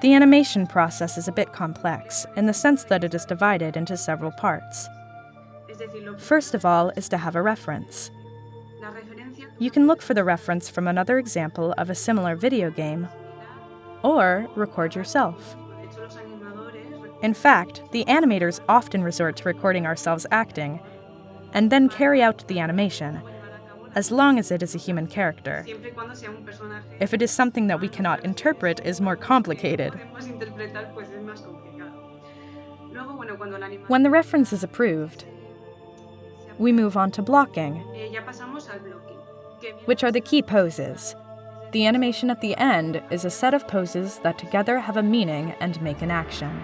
The animation process is a bit complex, in the sense that it is divided into several parts. First of all is to have a reference. You can look for the reference from another example of a similar video game, or record yourself. In fact, the animators often resort to recording ourselves acting, and then carry out the animation, as long as it is a human character. If it is something that we cannot interpret, it is more complicated. When the reference is approved, we move on to blocking, which are the key poses. The animation at the end is a set of poses that together have a meaning and make an action.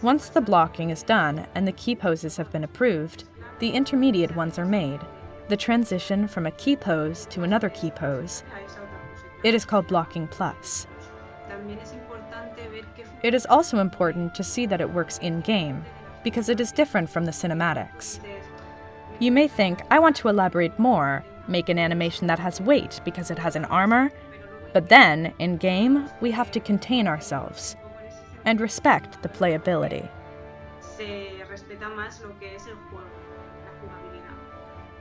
Once the blocking is done and the key poses have been approved, the intermediate ones are made, the transition from a key pose to another key pose. It is called blocking plus. It is also important to see that it works in-game, because it is different from the cinematics. You may think, I want to elaborate more, make an animation that has weight because it has an armor, but then, in-game, we have to contain ourselves and respect the playability.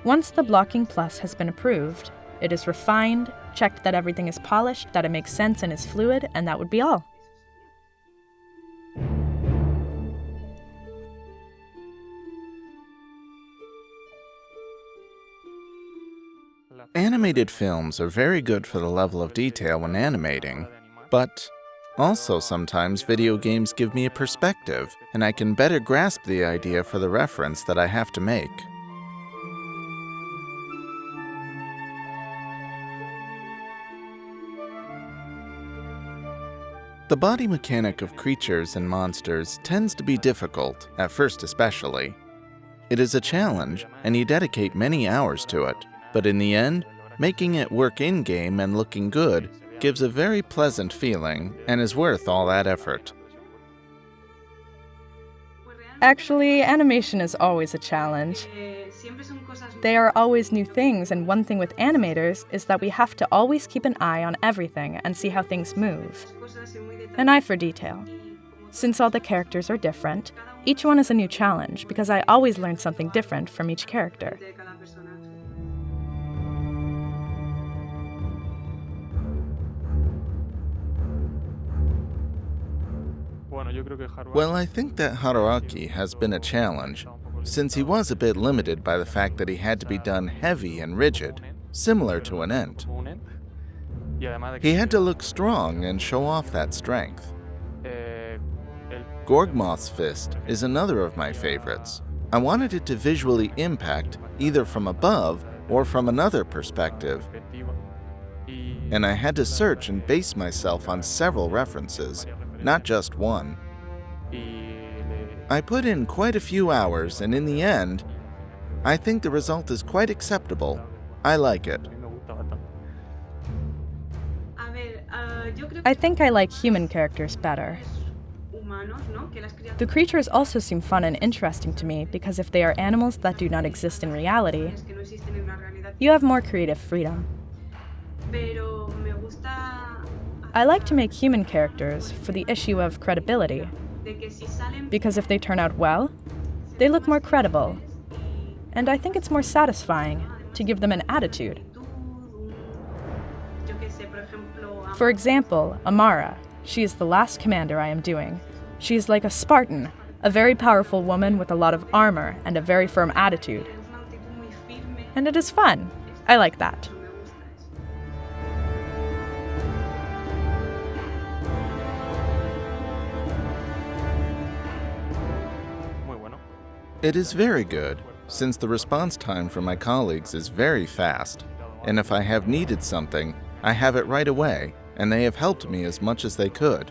Once the blocking plus has been approved, it is refined, checked that everything is polished, that it makes sense and is fluid, and that would be all. Animated films are very good for the level of detail when animating, but also sometimes video games give me a perspective, and I can better grasp the idea for the reference that I have to make. The body mechanic of creatures and monsters tends to be difficult, at first especially. It is a challenge, and you dedicate many hours to it, but in the end, making it work in-game and looking good gives a very pleasant feeling and is worth all that effort. Actually, animation is always a challenge. They are always new things, and one thing with animators is that we have to always keep an eye on everything and see how things move. An eye for detail. Since all the characters are different, each one is a new challenge because I always learn something different from each character. Well, I think that Haruaki has been a challenge, since he was a bit limited by the fact that he had to be done heavy and rigid, similar to an ent. He had to look strong and show off that strength. Gorgmoth's fist is another of my favorites. I wanted it to visually impact either from above or from another perspective, and I had to search and base myself on several references, not just one. I put in quite a few hours, and in the end, I think the result is quite acceptable. I like it. I think I like human characters better. The creatures also seem fun and interesting to me because if they are animals that do not exist in reality, you have more creative freedom. I like to make human characters for the issue of credibility, because if they turn out well, they look more credible, and I think it's more satisfying to give them an attitude. For example, Amara, she is the last commander I am doing. She is like a Spartan, a very powerful woman with a lot of armor and a very firm attitude. And it is fun. I like that. It is very good, since the response time from my colleagues is very fast, and if I have needed something, I have it right away, and they have helped me as much as they could,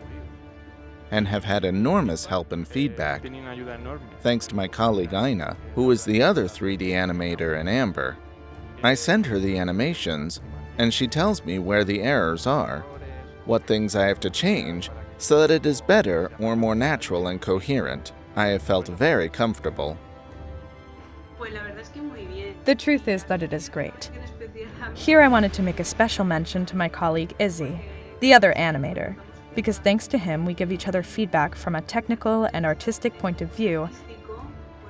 and have had enormous help and feedback, thanks to my colleague Aina, who is the other 3D animator in Amber. I send her the animations, and she tells me where the errors are, what things I have to change, so that it is better or more natural and coherent. I have felt very comfortable. The truth is that it is great. Here I wanted to make a special mention to my colleague Izzy, the other animator, because thanks to him we give each other feedback from a technical and artistic point of view.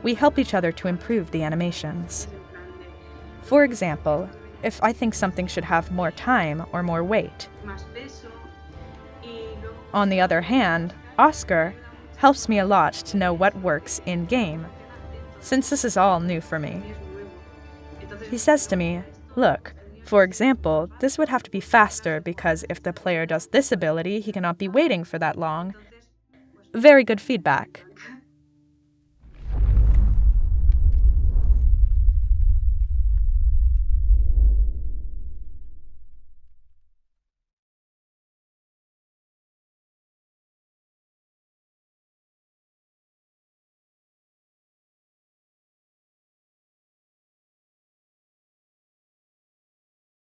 We help each other to improve the animations. For example, if I think something should have more time or more weight. On the other hand, Oscar helps me a lot to know what works in-game, since this is all new for me. He says to me, "Look, for example, this would have to be faster because if the player does this ability, he cannot be waiting for that long." Very good feedback.